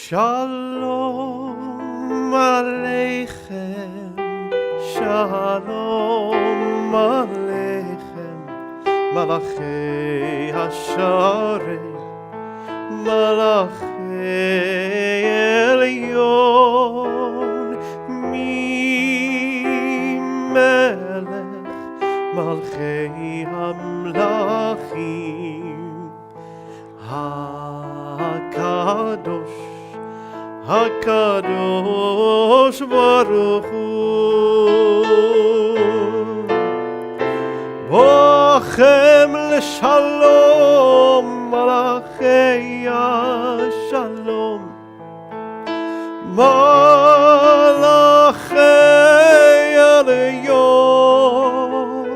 Shalom Aleichem, Shalom Aleichem, Malachei Hasharei, Malachei Elyon, Mi Melech, Malchei Hamlachim, HaKadosh, HaKadosh Baruch Hu, Bochem L'Shalom, Malachei HaShalom, Malachei Elyon,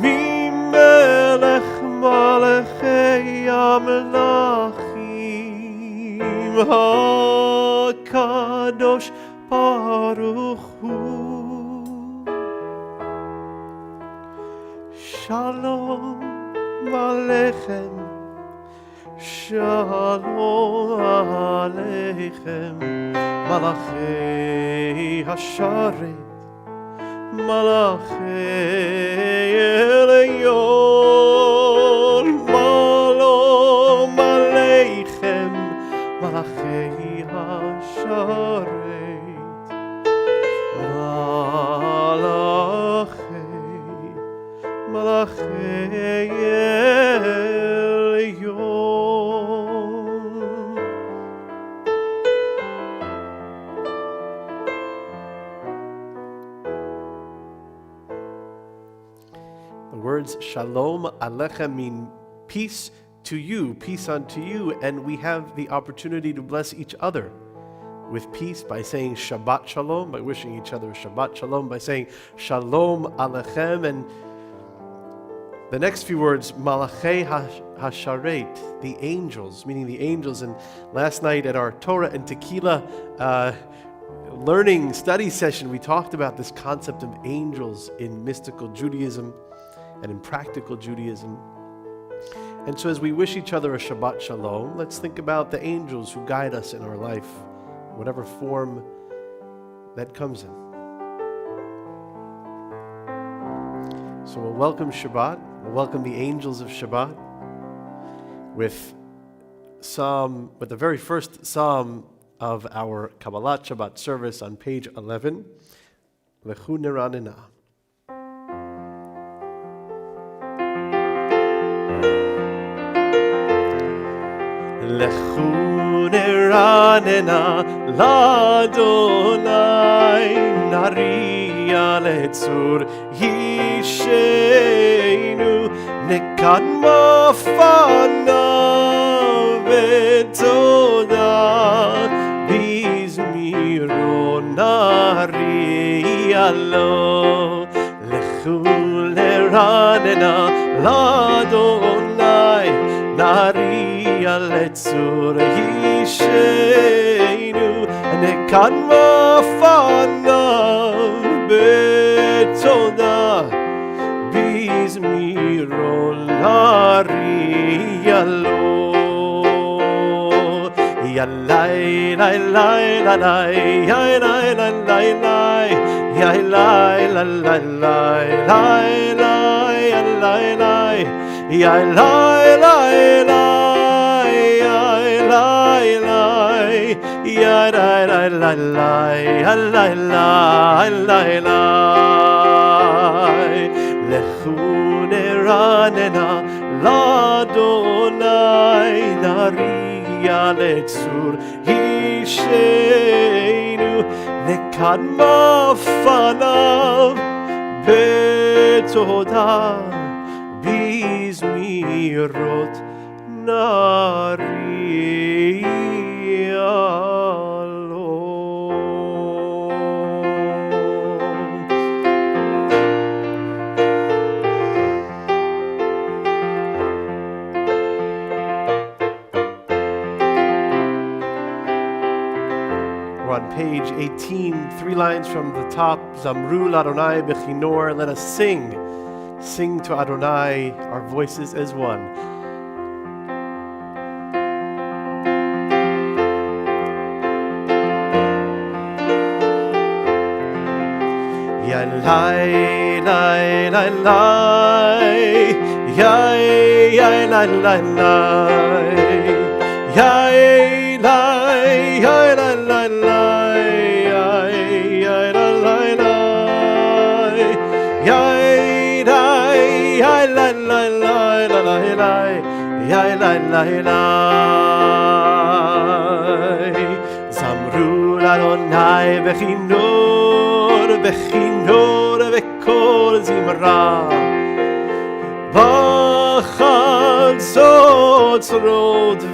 Mi Melech Malachei Hamlachim, HaKadosh Baruch Hu. Shalom Aleichem, Shalom Aleichem, Malachei Hasharet, Malachei Elyon, Shalom Aleichem, Malachei Hasharet, Malachei Elyon. The words Shalom Aleichem mean peace to you, peace unto you, and we have the opportunity to bless each other with peace by saying Shabbat Shalom, by wishing each other Shabbat Shalom, by saying Shalom Aleichem, and the next few words, Malachei Hasharet, the angels, meaning the angels. And last night at our Torah and Tequila learning study session, we talked about this concept of angels in mystical Judaism and in practical Judaism. And so as we wish each other a Shabbat Shalom, let's think about the angels who guide us in our life, whatever form that comes in. So we'll welcome Shabbat. We'll welcome the angels of Shabbat with the very first psalm of our Kabbalat Shabbat service on page 11, Lechu Neranena. Lechu Neranena L'Adonai Nariya Letzur Yishenu Nekadma Fanav V'Toda B'Zmiro Nariya Lo Lechu Neranena L'Adonai Nariya Letzur Yishenu Nekadma Fanav V'Toda B'Zmiro Nariya Lo Yalai lai lai lai lai yalai lai lai lai yalai lai lai lai lai lai yalai lai yalai lai lai yalai lai yalai lai lai lai yalai lai lai lai lechu neranena l'Adonai Nariya Letzur Yishenu Nekadma Fanav V'Toda B'Zmirot Nariya Lo. On page 18, 3 lines from the top, Zamru l'Adonai b'chinor, let us sing to Adonai, our voices as one. lai lai lai lai, yai yai lai lai lai, yai lai yai lai lai lai, yai yai lai lai lai, yai lai yai lai lai lai lai lai, yai lai lai lai. Zamru l'Adonai v'chinor v'chinor v'kol zimra, v'chatzot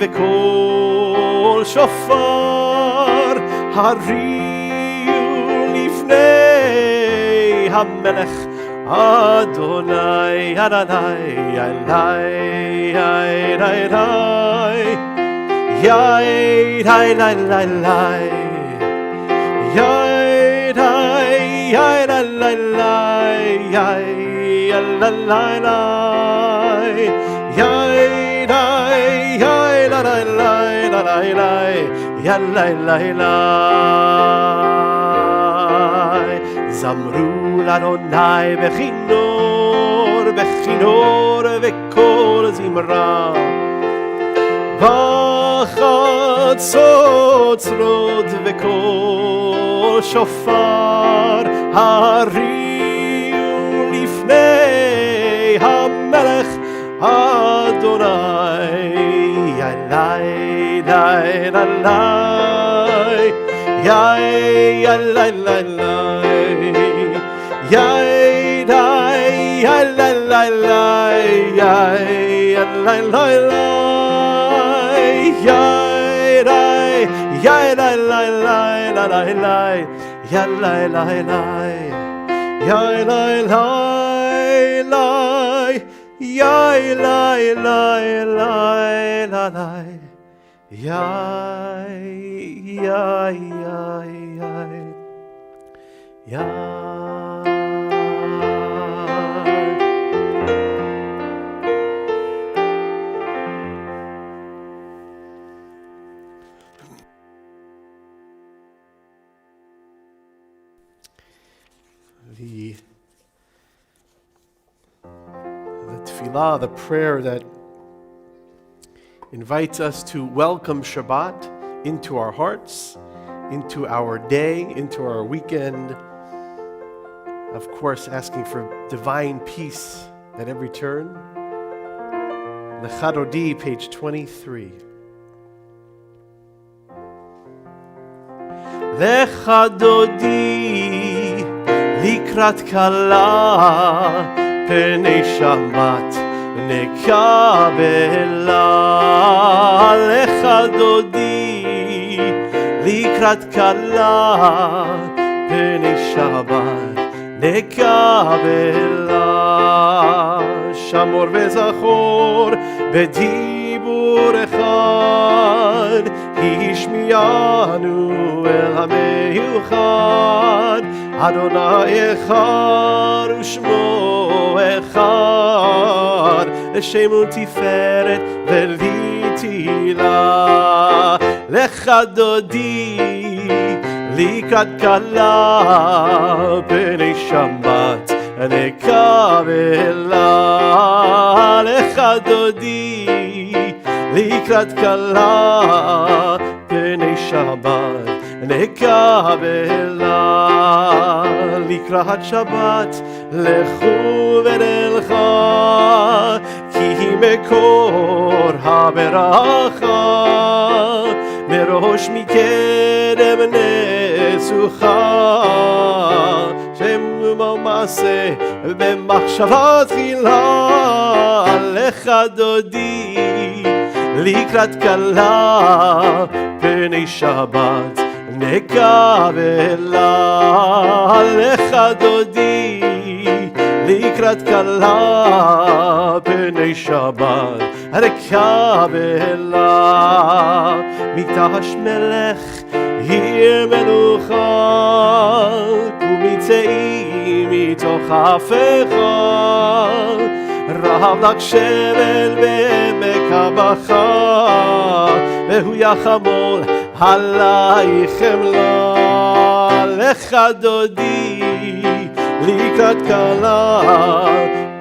v'kol shofar, hariu lifnei hamelech Adonai Adonai, Adonai Adonai, yai lai lai lai lai, yai lai yai lai lai lai, yai lai lai lai, yai lai yai lai lai lai lai lai, yai lai lai lai. Zamru l'Adonai v'chinor v'chinor v'kol zimra, v'chatzot v'kol shofar, hariu lifnei hamelech Adonai, yai lai lai lai lai, yai yai lai lai lai, yai lai yai lai lai lai, yai yai lai lai lai, yai lai yai lai lai lai lai lai, yai lai lai lai, yai lai lai lai, yai lai lai lai lai, yai yai yai yai yai. The tefillah, the prayer that invites us to welcome Shabbat into our hearts, into our day, into our weekend. Of course, asking for divine peace at every turn. Lecha Dodi, page 23. Lecha Dodi likrat kala penei Shabbat nekabela. Lecha Dodi likrat kala penei Shabbat nekabela. Shamor vezachor bedibur echad, Hishmiyanu el hameyuchad, Adonai echad u'shmo echad, Shemu tiferet velitila. Lecha Dodi likrat kala penei Shabbat nekabela. Lecha Dodi likrat kala penei Shabbat nekabela. Likrat Shabbat lechu v'nelcha, ki mekor haberacha, merosh mikedem nesucha, shemu ma'aseh b'machshava tchila. Lecha Dodi likrat kala penei Shabbat nekabela. Lecha Dodi likrat kala penei Shabbat nekabela. Mitash melech hier melucha, umitzei mitoch hafecha, רב לך שבל בעמק הבכה, והוא יחמול עלייך חמלה. לך דודי לקראת קלה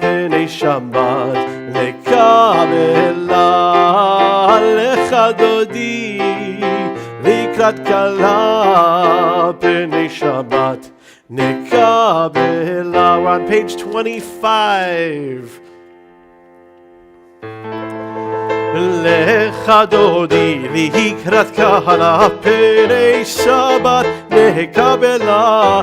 פני שבת לקבלה לך דודי לקראת קלה פני שבת נקבלה. We're on page 25. לך דודי לקראת קלה פני שבת נקבלה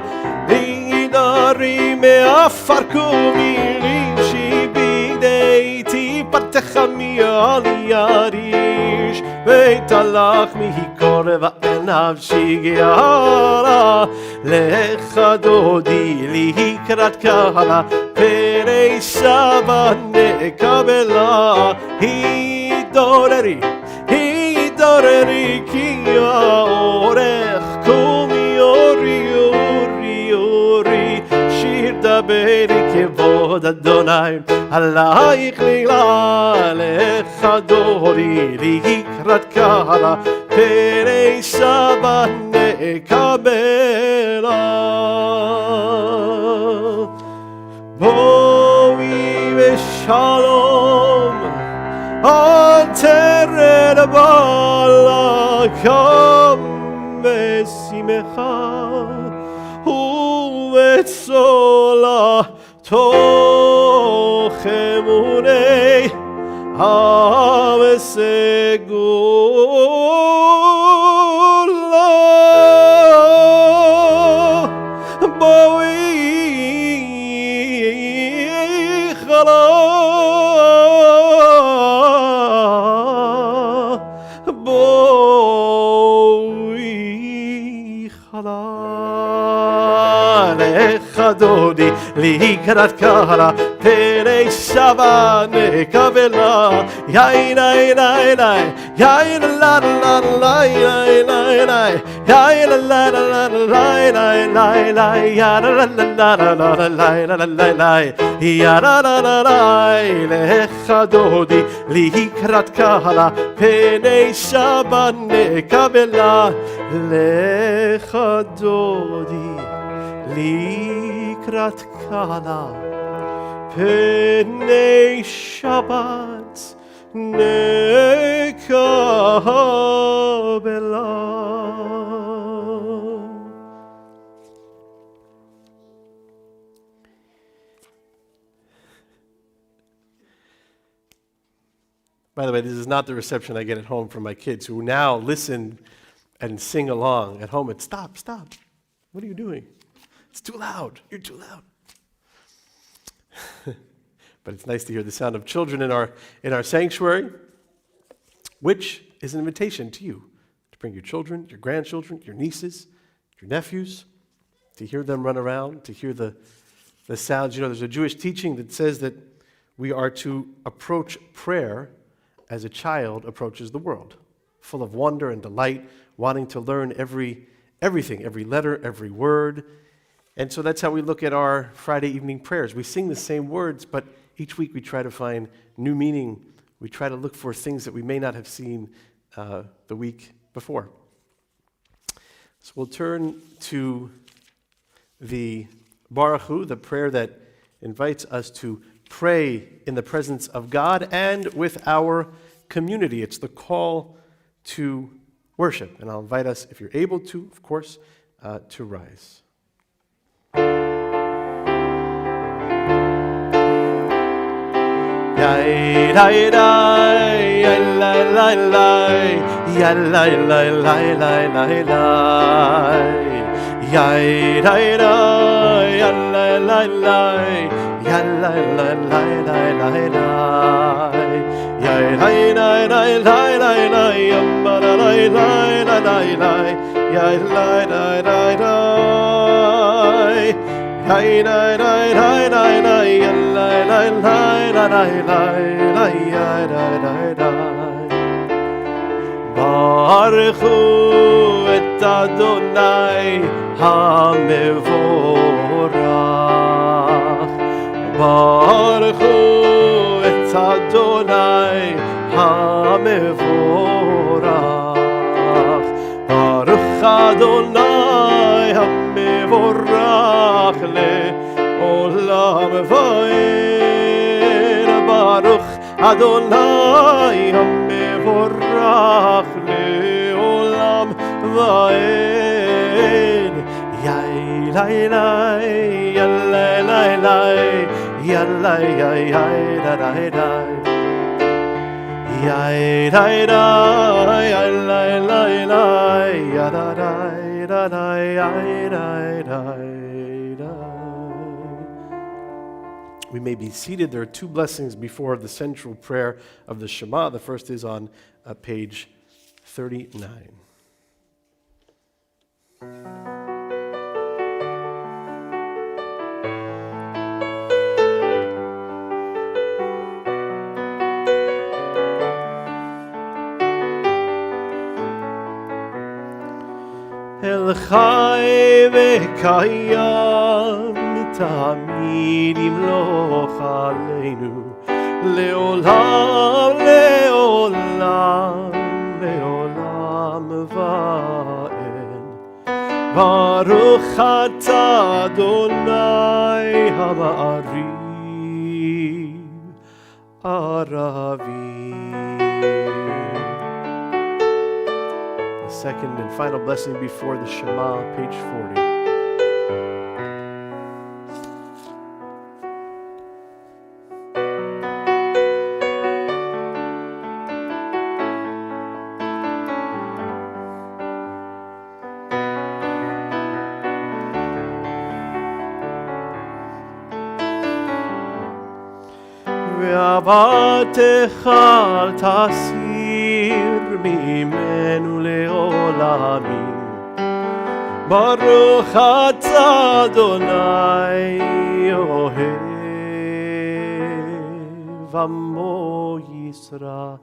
נדרי מעפר קומילים שבידי פתח מעל יריש בית הלך מקורב נפשי גארה לך דודי לקראת קלה פני שבת נקבלה התעוררי כי האורך קומי אורי אורי אורי שיר דברי כבוד אדוני עלייך נגלה לך דורי לקראת קלה פני שבת נקבלה. בואי בשלום תרד בעלה קם בשמחה ובצולה תוך אמוני עם סגולה. בואי חלה לך דודי לקראת קלה פני שבת נקבלה יין עין עין עין יין לה לה לה יין עין עין יין לה לה לה יין עין עין יין לה לה לה לה יין לה לה לה לך דודי לקראת קלה פני שבת נקבלה לך דודי לקראת קלה פני שבת נקבלה. By the way, this is not the reception I get at home from my kids who now listen and sing along. At home, it's stop. What are you doing? It's too loud. You're too loud. But it's nice to hear the sound of children in our sanctuary, which is an invitation to you to bring your children, your grandchildren, your nieces, your nephews, to hear them run around, to hear the sounds. You know, there's a Jewish teaching that says that we are to approach prayer as a child approaches the world, full of wonder and delight, wanting to learn everything, every letter, every word. And so that's how we look at our Friday evening prayers. We sing the same words, but each week we try to find new meaning. We try to look for things that we may not have seen the week before. So we'll turn to the Baruch Hu, the prayer that invites us to pray in the presence of God and with our community. It's the call to worship. And I'll invite us, if you're able to, of course, to rise. Baruchu et Adonai HaMevorach. Baruchu et Adonai HaMevorach. Baruch Adonai HaMevorach Adonai HaMevorach Le'olam Va'ed. Yai lai lai, yai lai lai, yai lai yai yai da da da. Yai lai lai, yai lai lai lai, ya da da da yai da. We may be seated. There are two blessings before the central prayer of the Shema. The first is on page 39. El Chai V'Kayam Tamid Yimloch Aleinu Le'olam Le'olam Le'olam Va'ed. Baruch Atah Adonai HaMa'ariv Aravim. Second and final blessing before the Shema, page 40. Ve'avatecha al tasir mimenu le'olamim. Baruch atah Adonai ohev amo Yisrael.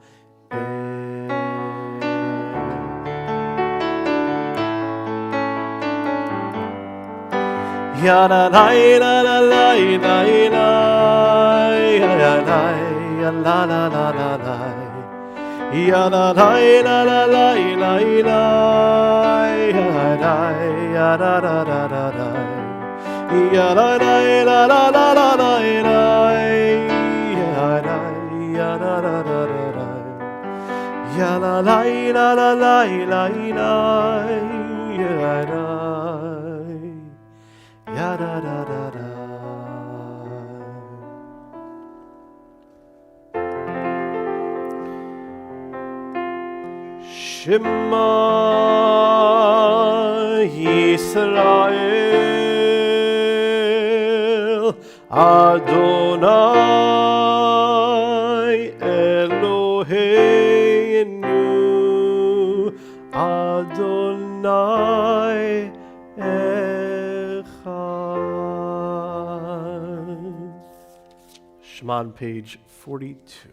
Ya la la la la la la la ya la la la la la la ya la la la la la la la ya la ya la la la la la ya la la la la la la la ya la ya la la la la ya la la la la la la ya la ya da da da da. Shema Yisrael Adonai Eloheinu Adonai Shema on page 42.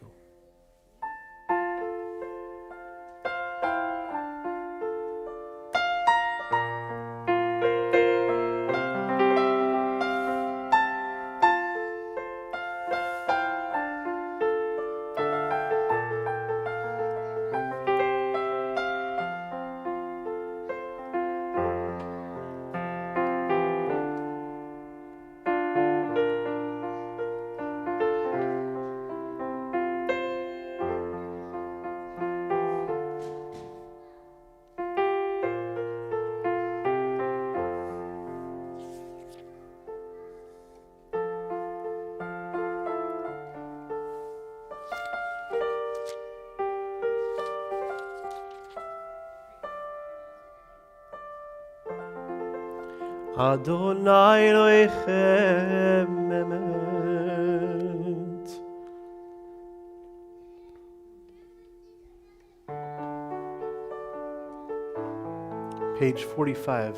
Adonai Elohechem Emet. Page 45.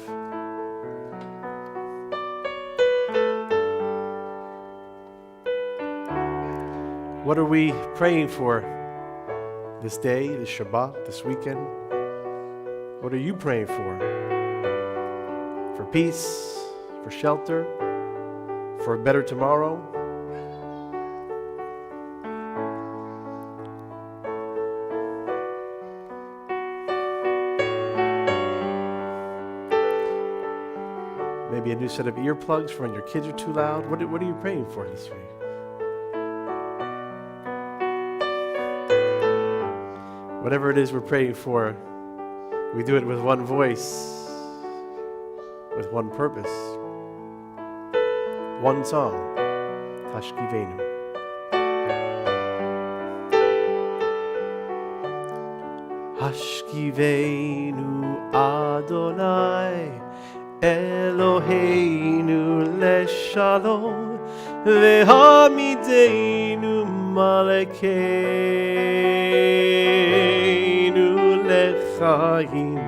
What are we praying for this day, this Shabbat, this weekend? What are you praying for? For peace, for shelter, for a better tomorrow? Maybe a new set of earplugs for when your kids are too loud? What are you praying for this week? Whatever it is we're praying for, we do it with one voice, with one purpose, one song. Hashkivenu. Hashkivenu Adonai Eloheinu leshalom vehamidenu malkeinu lechaim.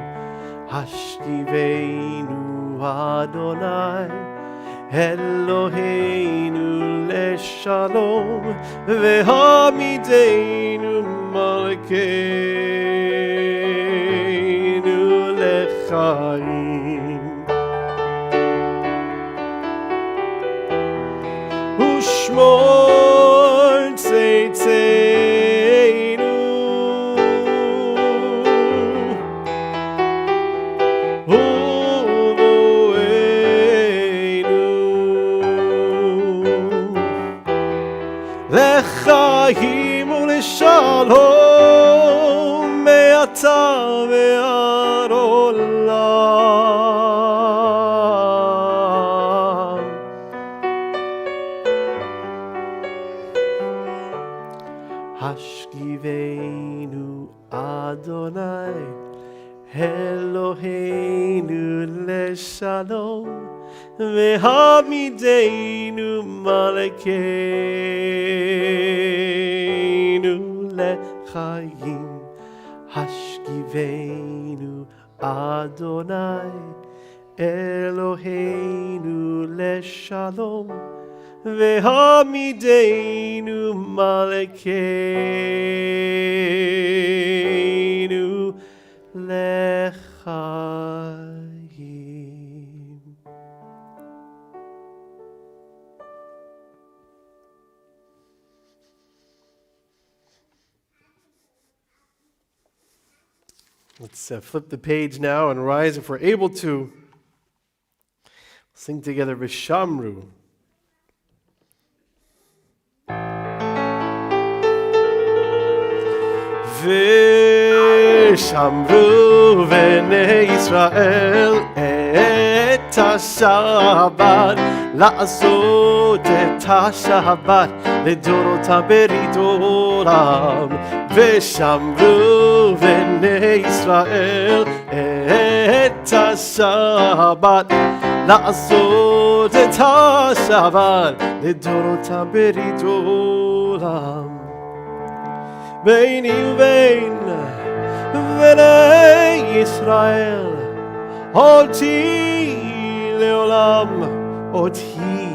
Hashkivenu Adonai Eloheinu leshalom vehamidenu malkeinu lechaim. Ushmor tzeitzeinu לחיים ולשלום מעתה ועד עולם. השכיבנו אדוני אלוהינו לשלום והעמידנו מלכנו לחיים. השכיבנו אדוני אלוהינו לשלום והעמידנו מלכנו לחיים. Let's flip the page now and rise if we're able to. Sing together Vishamru. ושמרו בני ישראל את השבת, לעשות את השבת לדורותם ברית עולם. ושמרו בני ישראל את השבת, לעשות את השבת לדורותם ברית עולם. ביני ובין בני ישראל אותי לעולם, אותי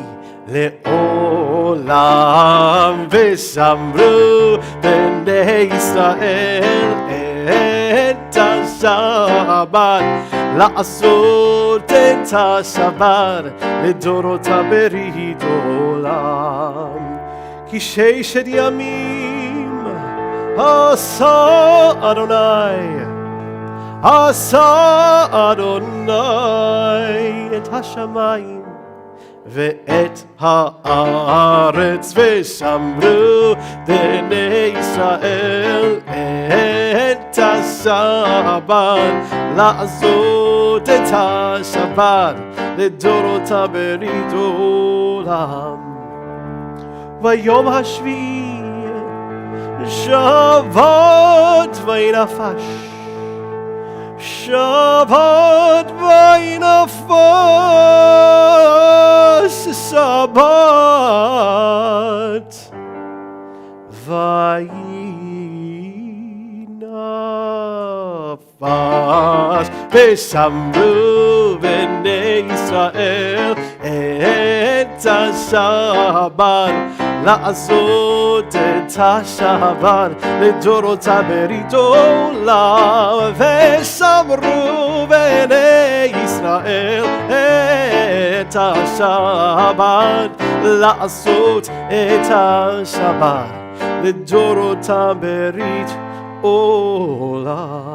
לעולם. ושמרו בני ישראל את השבת, לעשות את השבת לדורותם ברית עולם. כי ששת ימים עשה אדוני, עשה אדוני את השמיים ואת הארץ. ושמרו בני ישראל את השבת, לעשות את השבת לדורותם ברית עולם. ביום השביעי שבת וינפש, שבת וינפש, שבת וינפש. ושמרו בני ישראל את השבת, לעשות את השבת לדורותם ברית עולם. ושמרו בני ישראל את השבת, לעשות את השבת לדורותם ברית עולם.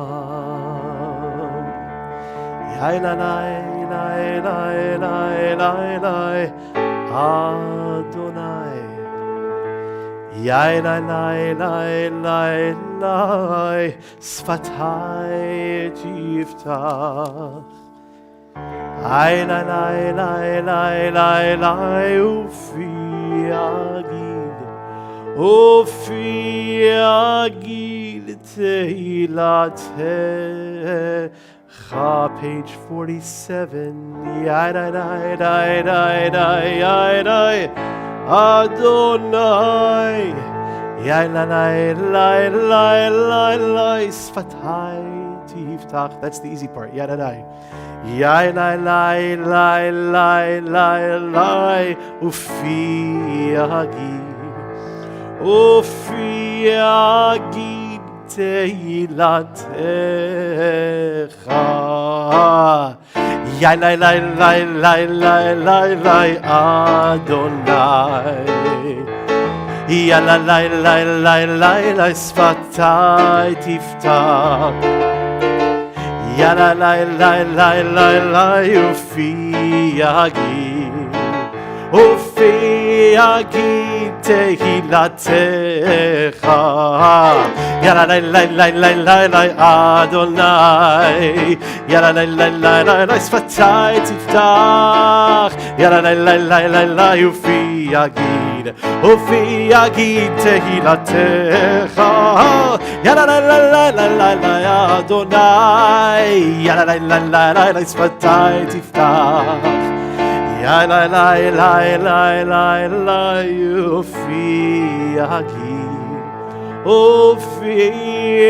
אדוני Yai lai lai lai lai lai, Sfatai tiftach. Ai lai lai lai lai lai lai, Ufi agid, Ufi agid tehilatecha. Page 47. Yai lai lai lai lai lai yai lai, Adonai. Yai lai lai lai lai lai lai, Sfatai tiftach. That's the easy part. Yai lai lai. Yai lai lai lai lai lai lai, Ufi agid, Ufi agid tehilatecha. Yai lai lai lai lai lai lai lai, Adonai. Yai lai lai lai lai lai lai, Sfatai tiftach. Yai lai lai lai lai lai lai, Ufi agid, Ufi agid tehilatecha. Yai lai lai lai lai lai lai, Adonai. Yai lai lai lai lai lai, Sfatai tiftach. Yai lai lai lai lai lai, Ufi agid, Ufi agid tehilatecha. Yai lai lai lai lai lai lai, Adonai. Yai lai lai lai lai lai, Sfatai tiftach. Yai lai lai lai lai lai lai, Ufi agid, Ufi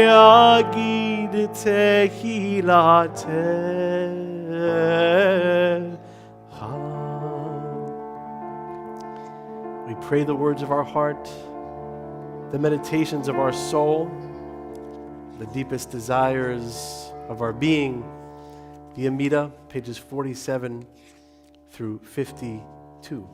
agid tehilatecha. We pray the words of our heart, the meditations of our soul, the deepest desires of our being. The Amida, pages 47 through 52.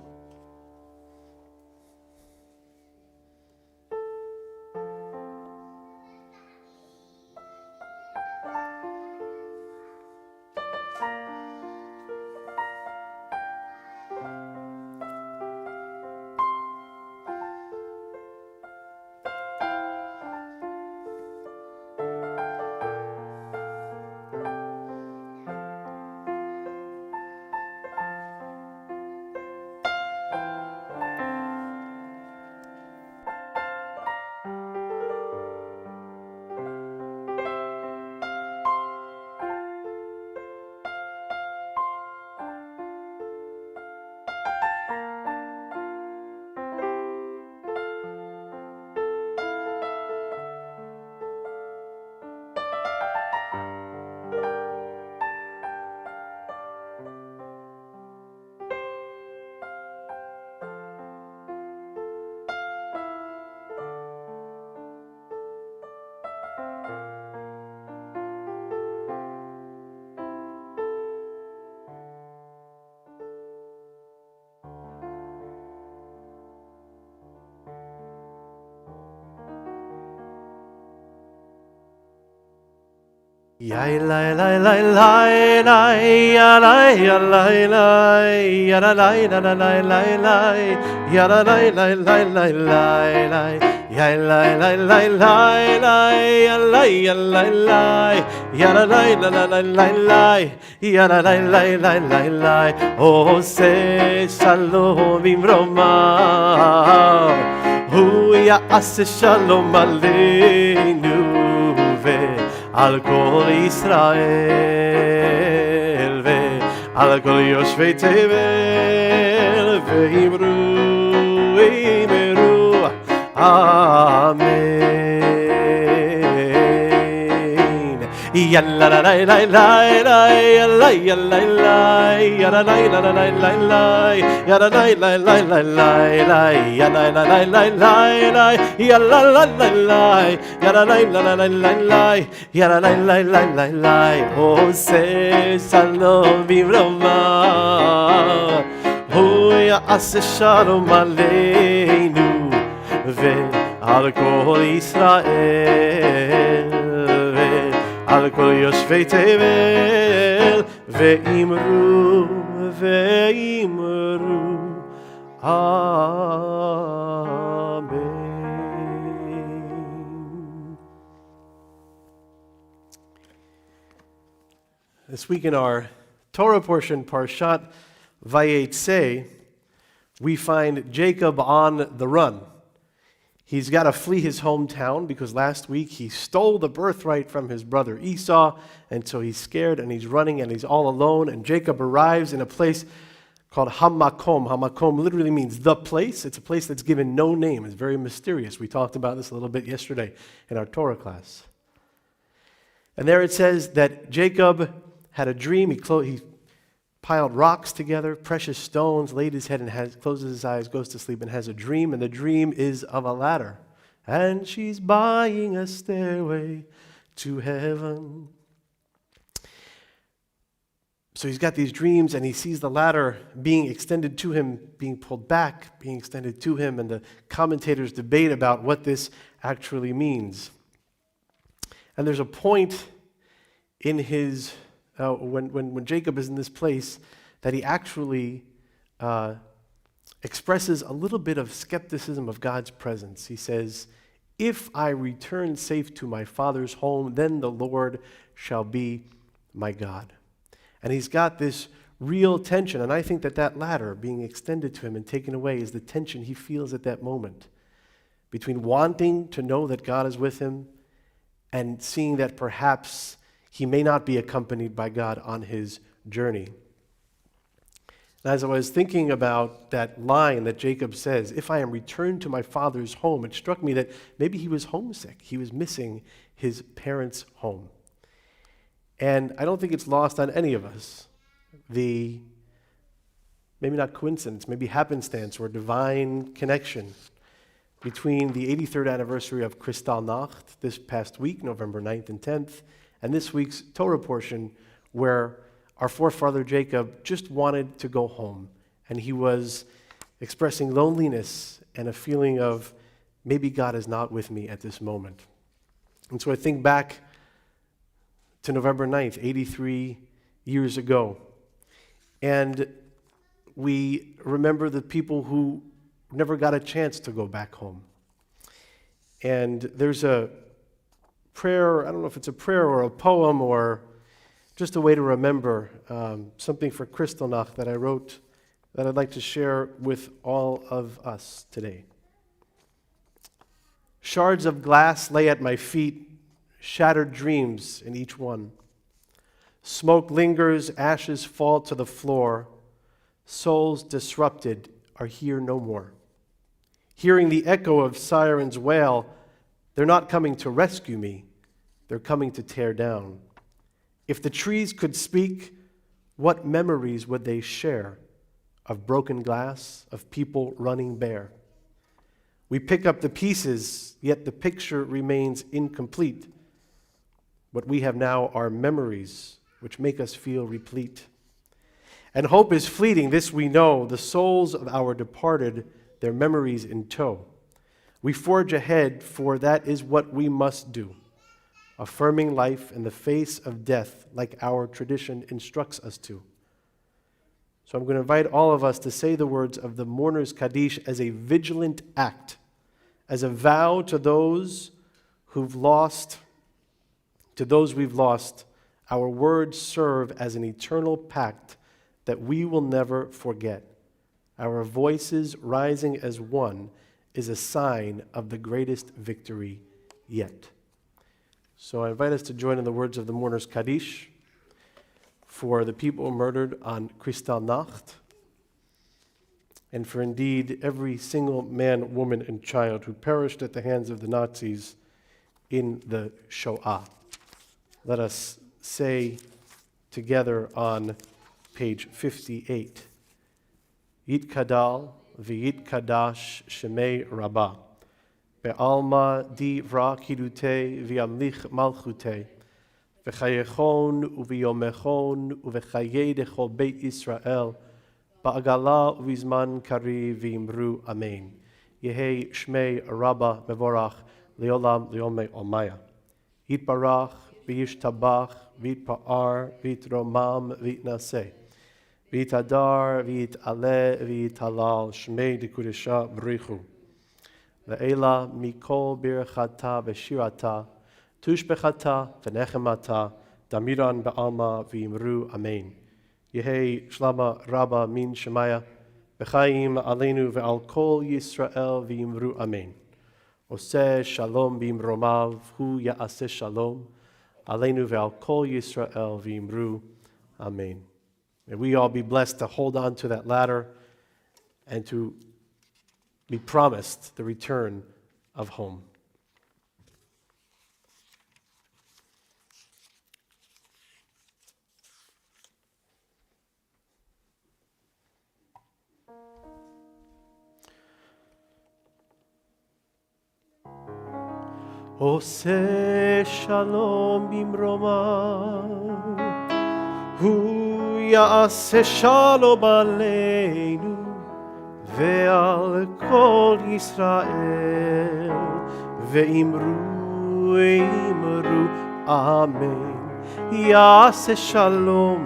Yai lai lai lai lai lai, ya lai ya lai lai, ya la lai la la lai lai lai, ya la lai lai lai lai lai lai, yai lai lai lai lai lai, ya lai ya lai lai, ya la lai la la lai lai lai, ya la lai lai lai lai lai. Ose shalom imroma, hu ya'aseh shalom aleinu על כל ישראל ועל כל יושבי תבל ואמרו אמן. Yalla la la la la la, yalla yalla la, yalla la la la la la, yalla la la la la la, yalla la la la la, yalla la la la, yalla la la la la, yalla la la la la. Ose shalom b'roma, hu ya'aseh shalom aleinu ve'al kol Yisrael. על כל יושבי תבל ואמרו אמן. This week in our Torah portion, Parshat Vayetze, we find Jacob on the run. He's got to flee his hometown because last week he stole the birthright from his brother Esau, and so he's scared and he's running and he's all alone, and Jacob arrives in a place called Hamakom. Hamakom literally means the place. It's a place that's given no name. It's very mysterious. We talked about this a little bit yesterday in our Torah class. And there it says that Jacob had a dream. He piled rocks together, precious stones, laid his head and closes his eyes, goes to sleep and has a dream. And the dream is of a ladder. And she's buying a stairway to heaven. So he's got these dreams and he sees the ladder being extended to him, being pulled back, being extended to him. And the commentators debate about what this actually means. And there's a point in his, when Jacob is in this place, that he actually expresses a little bit of skepticism of God's presence. He says, "If I return safe to my father's home, then the Lord shall be my God." And he's got this real tension, and I think that ladder being extended to him and taken away is the tension he feels at that moment between wanting to know that God is with him and seeing that perhaps he may not be accompanied by God on his journey. And as I was thinking about that line that Jacob says, "If I am returned to my father's home," it struck me that maybe he was homesick. He was missing his parents' home. And I don't think it's lost on any of us. Maybe not coincidence, maybe happenstance or divine connection between the 83rd anniversary of Kristallnacht this past week, November 9th and 10th, and this week's Torah portion where our forefather Jacob just wanted to go home. And he was expressing loneliness and a feeling of maybe God is not with me at this moment. And so I think back to November 9th, 83 years ago. And we remember the people who never got a chance to go back home. And there's a prayer, I don't know if it's a prayer or a poem or just a way to remember something for Kristallnacht that I wrote that I'd like to share with all of us today. Shards of glass lay at my feet, shattered dreams in each one. Smoke lingers, ashes fall to the floor. Souls disrupted are here no more. Hearing the echo of sirens wail, they're not coming to rescue me, they're coming to tear down. If the trees could speak, what memories would they share of broken glass, of people running bare? We pick up the pieces, yet the picture remains incomplete. What we have now are memories which make us feel replete. And hope is fleeting, this we know, the souls of our departed, their memories in tow. We forge ahead, for that is what we must do, affirming life in the face of death like our tradition instructs us to. So I'm going to invite all of us to say the words of the mourner's Kaddish as a vigilant act, as a vow to those we've lost. Our words serve as an eternal pact that we will never forget. Our voices rising as one is a sign of the greatest victory yet. So I invite us to join in the words of the mourner's Kaddish for the people murdered on Kristallnacht, and for indeed every single man, woman, and child who perished at the hands of the Nazis in the Shoah. Let us say together on page 58, Yitkadal v'yitkadash shemei Rabbah, be'alma divra kidutei v'yamlich malchutei, v'chayechon u'v'yomechon u'v'chayei dechol beit Yisrael, ba'agala u'v'zman kari v'imru amen. Yehei shmei Rabbah mevorach leolam leomei omaya. Yitbarach v'yishtabach v'yitpa'ar v'yitromam v'yitnaseh. V'yitadar, v'yit'aleh, v'yit'halal, shmei d'kudesha b'richu. Ve'ela mikol birchata v'shirata, tushbechata v'nechemata, Damiran ba'alma v'imru amen. Yehi shlama rabba min shemaya, v'chaim aleinu ve'al kol Yisrael v'imru amen. Oseh shalom b'imromav, hu ya'aseh shalom, aleinu ve'al kol Yisrael v'imru amen. May we all be blessed to hold on to that ladder and to be promised the return of home. Oseh shalom bimromav, hu ya'aseh shalom aleinu ve'al kol Yisrael ve'imru amen. Ya'aseh shalom,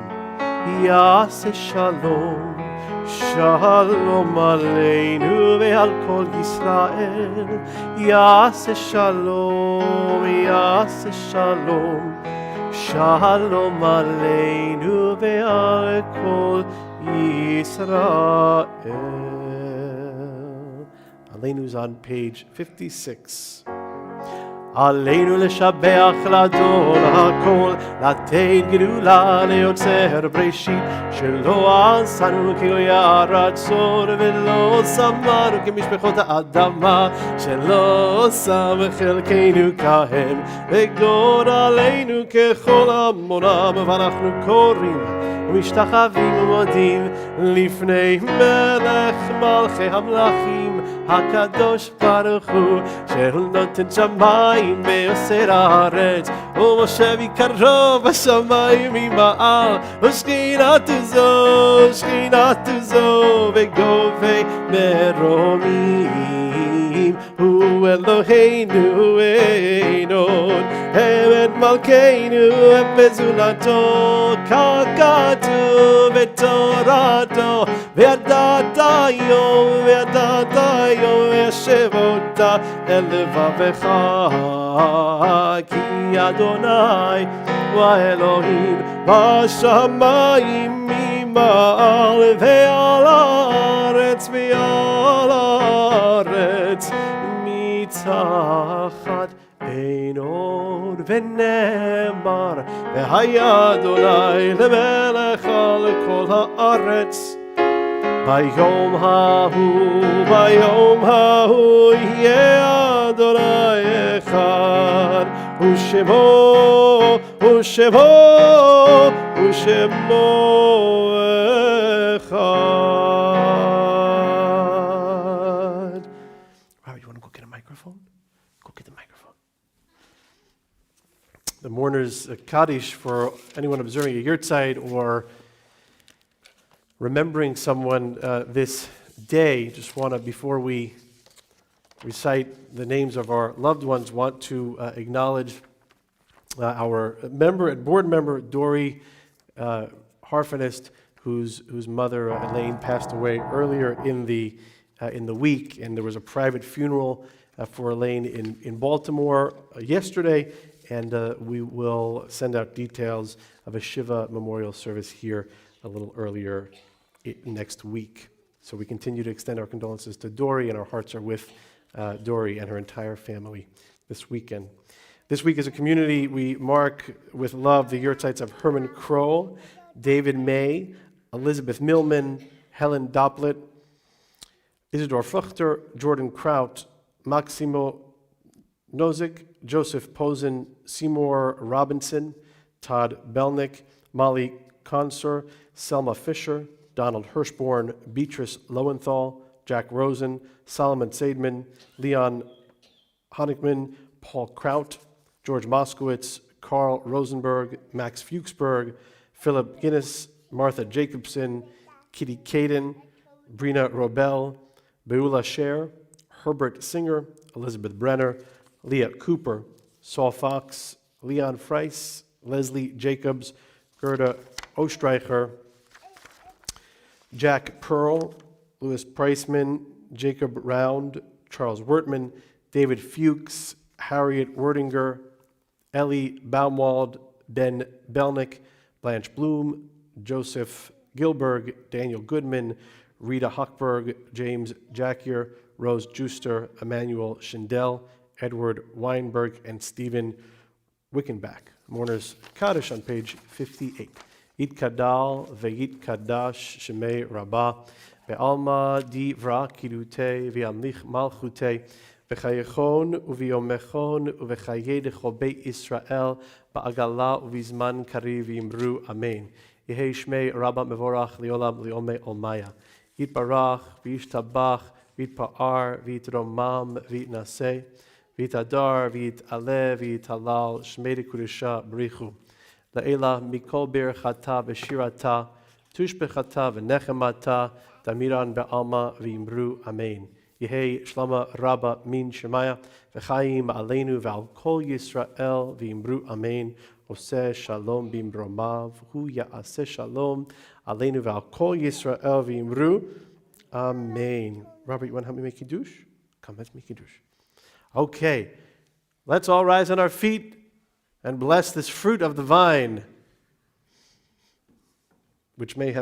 ya'aseh shalom, shalom aleinu ve'al kol Yisrael. Ya'aseh shalom, ya'aseh shalom, shalom aleinu ve'al kol Yisrael. Aleinu's on page 56. עלינו לשבח לדור הכל, לתת גדולה ליוצר בראשית, שלא עשנו כגויי הרצון ולא שמנו כמשפחות האדמה, שלא שם חלקנו כהם וגורלנו ככל עמונם, ואנחנו קוראים ומשתחווים ומודים לפני מלך מלכי המלכים הקדוש ברוך הוא, שנותן שמיים ויוסר הארץ, ומושב יקרו בשמיים ממעל, ושכינתו זו וגובי מרומים, הוא אלוהינו איnon, אמת מלכנו בזולתו, ככתוב בתורתו, וידעת יום וישב אותה אל לבבך, כי אדוני הוא האלוהים בשמיים ממעל, ועל הארץ מתחת אין עוד. ונאמר והיה אדוני למלך על כל הארץ, ביום ההוא יהיה אדוני אחד, ושמו אחד. Robert, you want to go get a microphone? Go get the microphone. The mourner's Kaddish for anyone observing a yurtzeit or remembering someone this day. Just want to, before we recite the names of our loved ones, want to acknowledge our board member Dory Harfinist, whose mother Elaine passed away earlier in the week, and there was a private funeral for Elaine in Baltimore yesterday, and we will send out details of a Shiva memorial service here a little earlier next week. So we continue to extend our condolences to Dory, and our hearts are with Dory and her entire family this weekend. This week as a community, we mark with love the yurtzeits of Herman Kroll, David May, Elizabeth Millman, Helen Dopplet, Isidore Fuchter, Jordan Kraut, Maximo Nozick, Joseph Posen, Seymour Robinson, Todd Belnick, Molly Consor, Selma Fisher, Donald Hirschborn, Beatrice Lowenthal, Jack Rosen, Solomon Seidman, Leon Honigman, Paul Kraut, George Moskowitz, Carl Rosenberg, Max Fuchsberg, Philip Guinness, Martha Jacobson, Kitty Caden, Brina Robel, Beula Scher, Herbert Singer, Elizabeth Brenner, Leah Cooper, Saul Fox, Leon Freiss, Leslie Jacobs, Gerda Ostreicher, Jack Pearl, Louis Priceman, Jacob Round, Charles Wertman, David Fuchs, Harriet Werdinger, Ellie Baumwald, Ben Belnick, Blanche Bloom, Joseph Gilberg, Daniel Goodman, Rita Hochberg, James Jackier, Rose Juster, Emmanuel Schindel, Edward Weinberg, and Stephen Wickenbach. Mourners Kaddish on page 58. Yit Kadal ve'yit Kadash Shemei Rabbah ve'alma divra kirute ve'amlich malchute ve'chayechon uviomechon uvechaye dechol beit Israel ba'agala uvizman kariv yimru amen. Yehei Shmei Rabbah mevorach liolam liomei olmaya. Yit barach v'yishtabach v'yitpa'ar v'yitromam v'yitnaseh v'yitadar v'yit'aleh v'yit'halal shmei dekudusha b'richu. La'ela mikol berachata v'shirata tushbechata v'nechemata damiran be'alma v'yimru amen. Yehei shlama rabba min shemaya v'chayim aleinu v'al kol Yisrael v'yimru amen. Oseh shalom bimromav hu ya'aseh shalom aleinu v'al kol Yisrael v'yimru amen. Robert, you want to help me make kiddush? Come, let's make kiddush. Okay, let's all rise on our feet and bless this fruit of the vine, which may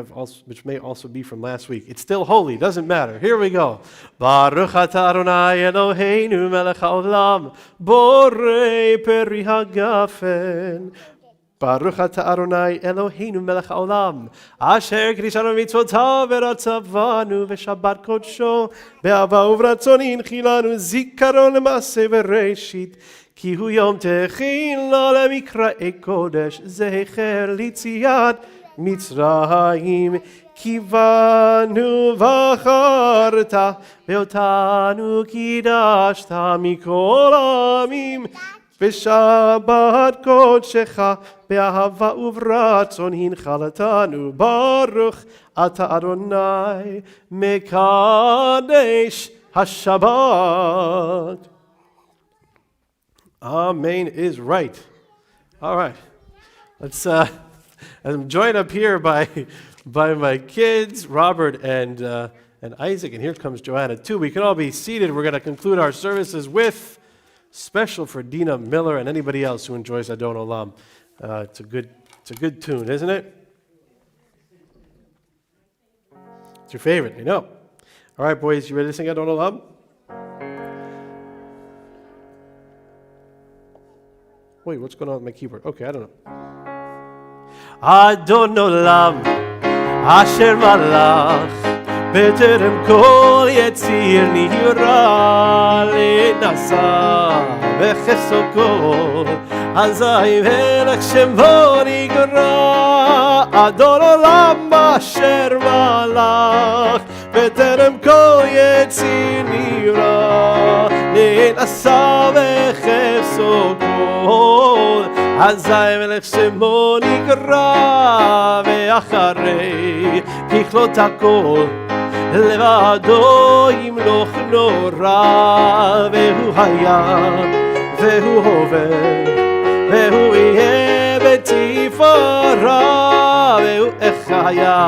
also be from last week. It's still holy, doesn't matter. Here we go. Baruch atah Adonai Eloheinu melech haolam, borei peri hagafen. Baruch atah Adonai Eloheinu melech haolam, asher kidishanu mitzvotav v'ratzavanu v'shabbat kodsho, be'ava uvratzon hinchilanu zikaron l'maseh v'reishit. Ki hu yom techila lemikra'ei kodesh zecher litziat Mitzrayim. Kivanu v'acharta ve'otanu kidashta mikol amim v'shabbat kodshecha be'ahava uvratzon hinchalatanu. Baruch ata Adonai mekadesh hashabbat. Amen is right. All right. Let's I'm joined up here by my kids, Robert and Isaac, and here comes Joanna too. We can all be seated. We're going to conclude our services with special for Dina Miller and anybody else who enjoys Adon Olam. It's a good tune, isn't it? It's your favorite, I know. All right, boys, you ready to sing Adon Olam? Wait, what's going on with my keyboard? Okay, I don't know. Adon Olam, Asher Malach, B'terem kol Yetzir Nihra Le'nasa V'cheso kol Hazai Melech Shemo Nigra. Adon Olam, Asher Malach, B'terem kol Yetzir Nihra Le'nasa V'cheso kol Hazai Melech Shemo Nigra. Ve'acharei kichlot hakol Levado yimloch nora. Ve'hu hayam ve'hu hover ve'hu yeh b'tifara. Ve'hu echaya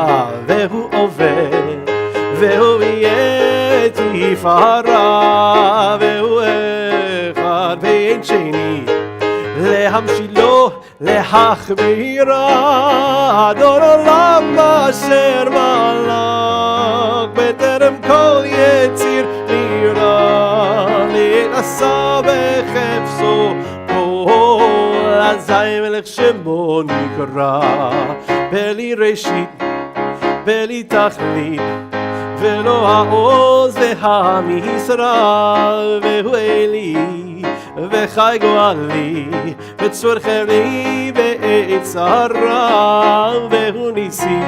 ve'hu over ve'hu yeh tifara. Ve'hu echad ve'en sheni להמשילו, להחבירה. אדון עולם אשר מלך, בטרם כל יציר נברא. להינשא בחפצו כל, אזי מלך שמו נקרא. בלי ראשית, בלי תכלית, ולא העוז והמשרה. והוא אלי וחי גואלי, וצור חבלי בעת צרה. והוא ניסי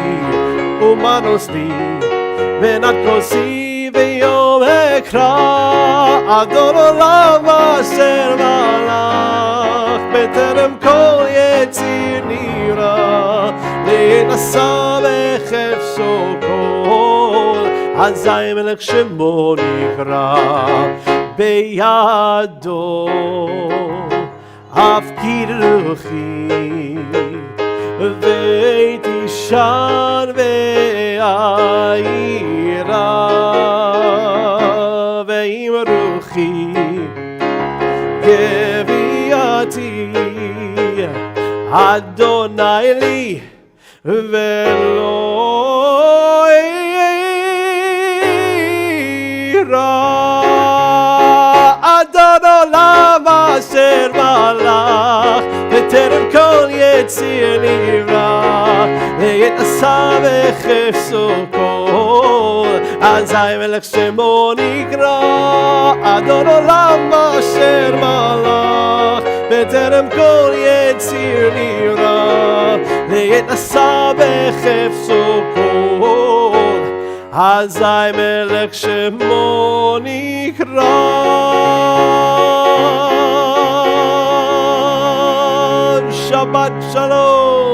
ומנוס לי, ונת כוסי ביום אקרא. אדון עולם אשר מלך, בטרם כל יציר נברא. להינשא בחפצו כל, אזי מלך שמו נקרא. בידו הפקיר רוחי, ותישן ואירה. ועם רוחי גביעתי, Adonai li velo ira Adon olam asher malach בטרם כל יציר נברא ויתעשה בחפצו כל אזי מלך שמו נקרא אדון עולם אשר מלך בטרם כל יציר נברא ויתעשה בחפצו כל אזי מלך שמו נקרא. Shabbat Shalom.